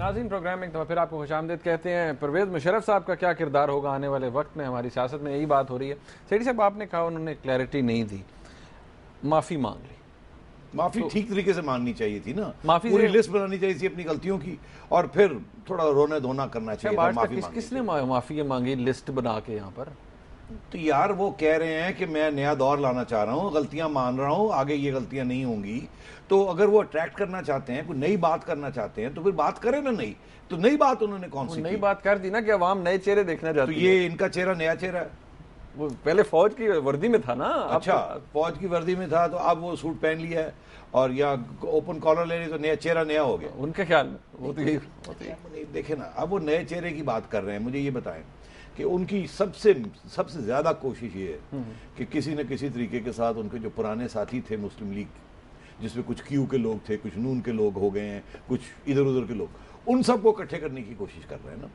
नाज़रीन, प्रोग्राम में एक दफ़ा फिर आपको खुशामदीद कहते हैं। परवेज़ मुशर्रफ साहब का क्या किरदार होगा आने वाले वक्त में, हमारी सियासत में यही बात हो रही है। सेठी साहब, आपने कहा उन्होंने क्लैरिटी नहीं दी, माफ़ी मांग ली। माफी तो ठीक तरीके से मांगनी चाहिए थी ना, माफी पूरी लिस्ट बनानी चाहिए थी अपनी गलतियों की और फिर थोड़ा रोना धोना करना चाहिए था। माफी किसने माफी मांगी लिस्ट बना के यहाँ पर? तो यार वो कह रहे हैं कि मैं नया दौर लाना चाह रहा हूँ, गलतियां मान रहा हूँ, आगे ये गलतियां नहीं होंगी। तो अगर वो अट्रैक्ट करना चाहते हैं, कोई नई बात करना चाहते हैं, तो फिर बात करें ना। नई तो नई बात उन्होंने कौन सी नई बात कर दी ना कि अवाम नए चेहरे देखना चाहती है। तो ये इनका चेहरा नया चेहरा है। वो पहले फौज की वर्दी में था ना। अच्छा, फौज की वर्दी में था तो अब वो सूट पहन लिया है और या ओपन कॉलर ले ली तो नया चेहरा नया हो गया उनके ख्याल में। वो तो यही देखे ना, अब वो नए चेहरे की बात कर रहे हैं। मुझे ये बताएं कि उनकी सबसे ज्यादा कोशिश ये है कि किसी न किसी तरीके के साथ उनके जो पुराने साथी थे मुस्लिम लीग, जिसमें कुछ क्यू के लोग थे, कुछ नून के लोग हो गए हैं, कुछ इधर उधर के लोग, उन सबको इकट्ठे करने की कोशिश कर रहे हैं ना।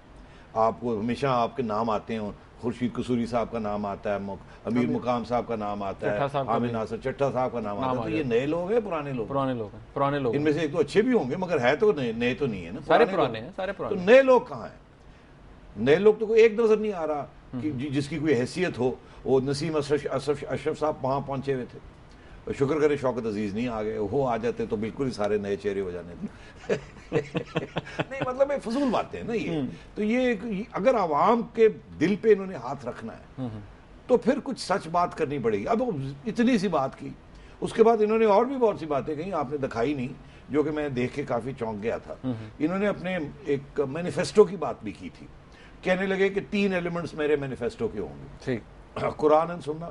आपको हमेशा आपके नाम आते हैं, खुर्शीद कसूरी साहब का नाम आता है, अमीर मुकाम साहब का नाम आता है, आमिर नासिर चट्टा साहब का नाम आता है। तो ये नए लोग हैं पुराने लोग? पुराने लोग। इनमें से एक तो अच्छे भी होंगे मगर है तो नए तो नहीं है ना, सारे पुराने हैं, सारे पुराने। तो नए लोग कहाँ हैं? नए लोग तो कोई एक नजर नहीं आ रहा कि जिसकी कोई हैसियत हो। वो नसीम अशरफ साहब वहां पहुंचे हुए थे, शुक्र करे शौकत अजीज नहीं आ गए, वो आ जाते तो बिल्कुल ही सारे नए चेहरे हो जाने थे। नहीं मतलब फजूल बातें हैं ना ये। तो ये अगर आवाम के दिल पे इन्होंने हाथ रखना है तो फिर कुछ सच बात करनी पड़ेगी। अब इतनी सी बात की, उसके बाद इन्होंने और भी बहुत सी बातें कही, आपने दिखाई नहीं, जो कि मैं देख के काफी चौंक गया था। इन्होंने अपने एक मैनिफेस्टो की बात भी की थी, कहने लगे कि 3 एलिमेंट्स मेरे मैनिफेस्टो के होंगे। ठीक, कुरान एंड सुन्ना,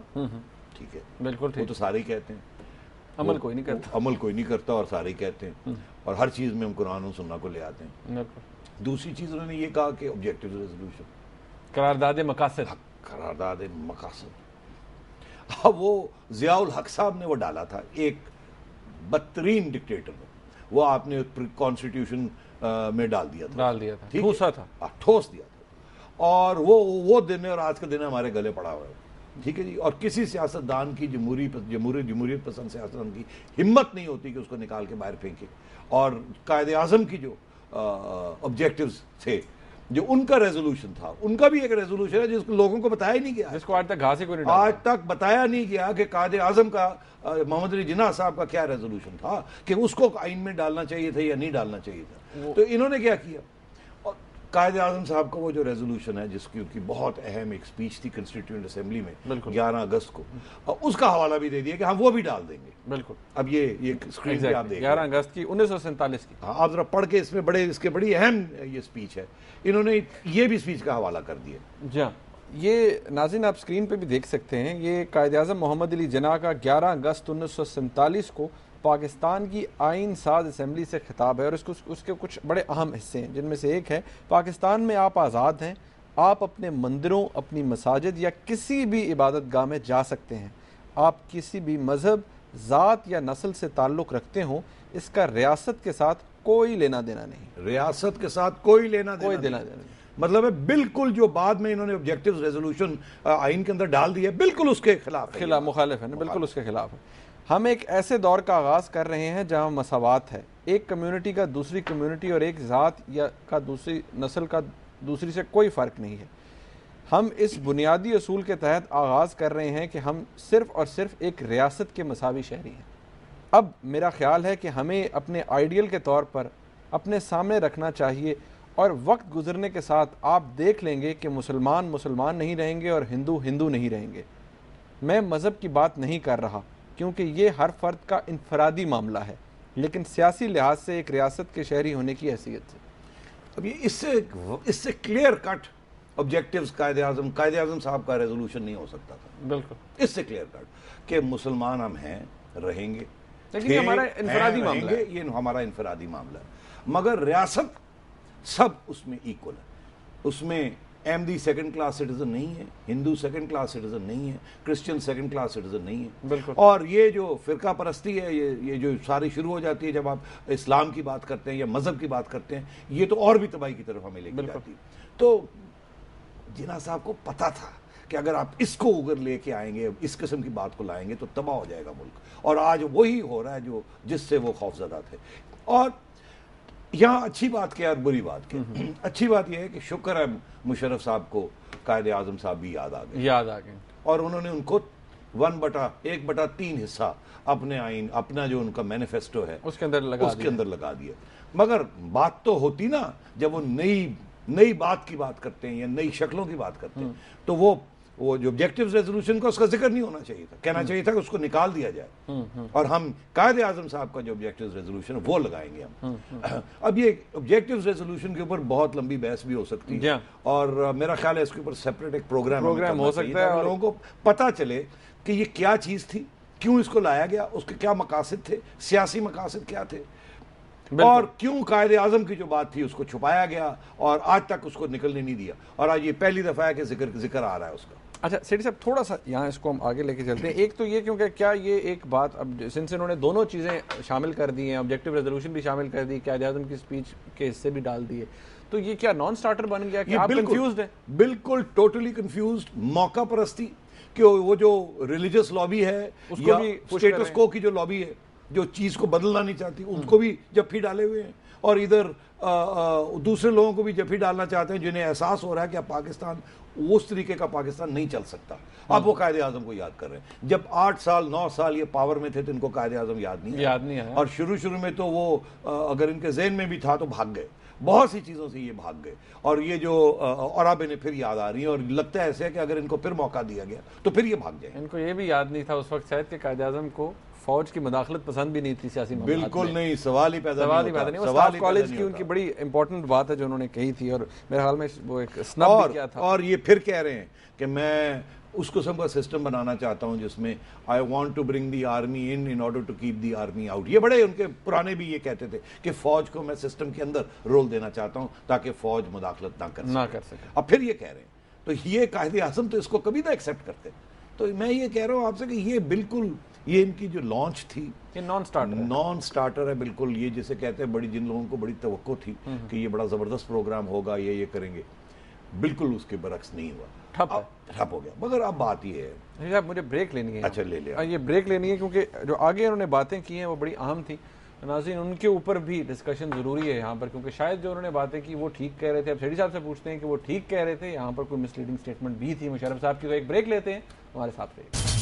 ठीक है, बिल्कुल ठीक। वो तो सारे ही कहते हैं, अमल कोई नहीं करता। अमल कोई नहीं करता और सारे ही कहते हैं, और हर चीज में हम कुरान और सुन्ना को ले आते हैं। दूसरी चीज उन्होंने ये कहा कि ऑब्जेक्टिव रेजोल्यूशन, करारदाद मकासद, करारदाद मकासद। अब वो जियाउल हक साहब ने वो डाला था, एक बदतरीन डिक्टेटर ने, वो आपने कॉन्स्टिट्यूशन में डाल दिया था, ठोसा था, ठोस दिया था। और वो दिन है और आज का दिन हमारे गले पड़ा हुआ है, ठीक है जी। और किसी सियासतदान की जमहूरियत पसंद सियासतदान की हिम्मत नहीं होती कि उसको निकाल के बाहर फेंके। और कायदे आजम की जो ऑब्जेक्टिव्स थे, जो उनका रेजोल्यूशन था, उनका भी एक रेजोल्यूशन है जिसको लोगों को बताया नहीं गया, जिसको आज तक घास ही कोई नहीं, आज तक बताया नहीं गया कि कायदे आजम का मोहम्मद अली जिन्ना साहब का क्या रेजोल्यूशन था, कि उसको आइन में डालना चाहिए था या नहीं डालना चाहिए था। तो इन्होंने क्या किया, कायदे आजम साहब का वो जो रेजोल्यूशन है, जिसकी उनकी बहुत अहम एक स्पीच थी कंस्टिट्यूएंट असेंबली में 11 अगस्त को, और उसका हवाला भी दे दिया कि हम वो भी डाल देंगे। बिल्कुल। अब ये स्क्रीन पे आप देखें, 11 अगस्त की 1947 की। हाँ, आप जरा पढ़ के, इसमें इसके बड़ी अहम ये स्पीच है, इन्होंने ये भी स्पीच का हवाला कर दिया। जी, ये नाज़रीन आप स्क्रीन पे भी देख सकते हैं, ये कायदे आज़म मोहम्मद अली जिन्ना का 11 अगस्त 1947 को पाकिस्तान की आइन साज असम्बली से खिताब है। और उसके कुछ बड़े अहम हिस्से हैं, जिनमें से एक है, पाकिस्तान में आप आज़ाद हैं, आप अपने मंदिरों, अपनी मसाजिद या किसी भी इबादत गाह में जा सकते हैं। आप किसी भी मज़हब, ज़ात या नस्ल से ताल्लुक़ रखते हों, इसका रियासत के साथ कोई लेना देना नहीं। रियासत के साथ कोई लेना देना नहीं। मतलब है बिल्कुल जो बाद में इन्होंने ऑब्जेक्टिव रेजोल्यूशन आइन के अंदर डाल दिया, बिल्कुल उसके खिलाफ मुखालिफ है ना, बिल्कुल उसके खिलाफ है। हम एक ऐसे दौर का आगाज़ कर रहे हैं जहां मसावात है, एक कम्युनिटी का दूसरी कम्युनिटी और एक ज़ात या का दूसरी नस्ल का दूसरी से कोई फ़र्क नहीं है। हम इस बुनियादी असूल के तहत आगाज़ कर रहे हैं कि हम सिर्फ़ और सिर्फ एक रियासत के मसावी शहरी हैं। अब मेरा ख्याल है कि हमें अपने आइडियल के तौर पर अपने सामने रखना चाहिए, और वक्त गुजरने के साथ आप देख लेंगे कि मुसलमान मुसलमान नहीं रहेंगे और हिंदू हिंदू नहीं रहेंगे। मैं मज़हब की बात नहीं कर रहा, क्योंकि ये हर फर्द का इनफरादी मामला है, लेकिन सियासी लिहाज से एक रियासत के शहरी होने की हैसियत से। अब ये इससे क्लियर कट ऑब्जेक्टिव्स कायदे आजम साहब का रेजोल्यूशन नहीं हो सकता था। बिल्कुल, इससे क्लियर कट कि मुसलमान हम हैं, रहेंगे, लेकिन हमारा इनफरादी मामला है, ये हमारा इनफरादी मामला है। मगर रियासत सब उसमें इक्वल है। उसमें अहमदी सेकंड क्लास सिटीजन नहीं है, हिंदू सेकंड क्लास सिटीजन नहीं है, क्रिश्चियन सेकंड क्लास सिटीजन नहीं है। बिल्कुल। और ये जो फिरका परस्ती है, ये जो सारी शुरू हो जाती है जब आप इस्लाम की बात करते हैं या मजहब की बात करते हैं, ये तो और भी तबाही की तरफ हमें लेके जाती है। तो जिन्ना साहब को पता था कि अगर आप इसको उगर लेके आएंगे, इस किस्म की बात को लाएंगे तो तबाह हो जाएगा मुल्क। और आज वही हो रहा है जो जिससे वो खौफजदा थे। और यहाँ अच्छी बात क्या और बुरी बात क्या? अच्छी बात यह है कि शुक्र है मुशर्रफ साहब को कायदे आजम साहब भी याद आ गए और उन्होंने उनको 1/3 हिस्सा अपने आइन, अपना जो उनका मैनिफेस्टो है उसके अंदर लगा दिया। मगर बात तो होती ना, जब वो नई बात की बात करते हैं या नई शक्लों की बात करते हैं, तो वो जो ऑब्जेक्टिव रेजोल्यूशन का उसका जिक्र नहीं होना चाहिए था, कहना चाहिए था कि उसको निकाल दिया जाए और हम कायदे आजम साहब का जो ऑब्जेक्टिव रेजोल्यूशन है वो लगाएंगे हम। अब ये ऑब्जेक्टिव रेजोल्यूशन के ऊपर बहुत लंबी बहस भी हो सकती है और मेरा ख्याल है इसके ऊपर सेपरेट एक प्रोग्राम हो सकता है और लोगों को पता चले कि ये क्या चीज थी, क्यों इसको लाया गया, उसके क्या मकासद थे, सियासी मकासद क्या थे और क्यों कायदे आजम की जो बात थी उसको छुपाया गया और आज तक उसको निकलने नहीं दिया और आज ये पहली दफा है कि जिक्र आ रहा है उसका। अच्छा सेठी साहब, थोड़ा सा यहाँ इसको हम आगे लेके चलते हैं। एक तो ये क्योंकि क्या ये एक बात, अब सिंस इन्होंने दोनों चीज़ें शामिल कर दी हैं, ऑब्जेक्टिव रेजोल्यूशन भी शामिल कर दी, कायदे आजम की स्पीच के हिस्से भी डाल दिए, तो ये क्या नॉन स्टार्टर बन गया कि आप कंफ्यूज्ड हैं? बिल्कुल टोटली कंफ्यूज्ड, मौका परस्ती कि वो जो रिलीजियस लॉबी है उसको भी स्टेटस को की जो लॉबी है जो चीज को बदलना नहीं चाहती उसको भी जफ्फी डाले हुए हैं और इधर दूसरे लोगों को भी जफ्फी डालना चाहते हैं जिन्हें एहसास हो रहा है कि अब पाकिस्तान उस तरीके का पाकिस्तान नहीं चल सकता। अब वो कायदे आजम को याद कर रहे हैं। जब 8 साल 9 साल ये पावर में थे तो इनको कायदे आजम याद नहीं आया और शुरू में तो वो अगर इनके ज़हन में भी था तो भाग गए, बहुत सी चीज़ों से ये भाग गए और ये जो और अब इन्हें फिर याद आ रही है और लगता है ऐसे है कि अगर इनको फिर मौका दिया गया तो फिर ये भाग जाए। इनको ये भी याद नहीं था उस वक्त शायद कि कायदे आजम को फौज की मदाखलत पसंद भी नहीं थी सियासी मामलों में। बिल्कुल नहीं, सवाल ही पैदा नहीं होता। कॉलेज की उनकी बड़ी इंपॉर्टेंट बात है जो उन्होंने कही थी और मेरे ख्याल में वो एक स्नब भी किया था। और ये फिर कह रहे हैं कि मैं उस किस्म का सिस्टम बनाना चाहता हूं जिसमें I want to bring the army in order to keep the army out. ये बड़े उनके पुराने भी ये कहते थे कि फौज को मैं सिस्टम के अंदर रोल देना चाहता हूं ताकि फौज मुदाखलत ना कर सके। अब फिर ये कह रहे हैं तो ये कायदे आजम तो इसको कभी ना एक्सेप्ट करते। तो मैं ये कह रहा हूं आपसे कि ये बिल्कुल ये इनकी जो लॉन्च थी ये नॉन स्टार्टर है बिल्कुल। ये जिसे कहते हैं बड़ी, जिन लोगों को बड़ी तवक्को थी कि ये बड़ा जबरदस्त प्रोग्राम होगा, ये करेंगे, बिल्कुल उसके बरक्स नहीं हुआ, ठप हो गया। मगर अब बात ये है, मुझे ब्रेक लेनी है। अच्छा ले लिया। ये ब्रेक लेनी है क्योंकि जो आगे उन्होंने बातें की हैं वो बड़ी अहम थी। नाज़रीन उनके ऊपर भी डिस्कशन ज़रूरी है यहाँ पर क्योंकि शायद जो उन्होंने बातें की वो ठीक कह रहे थे। अब सेठी साहब से पूछते हैं कि वो ठीक कह रहे थे, यहाँ पर कोई मिसलीडिंग स्टेटमेंट भी थी मुशर्रफ साहब की। तो एक ब्रेक लेते हैं, हमारे साथ रहिए।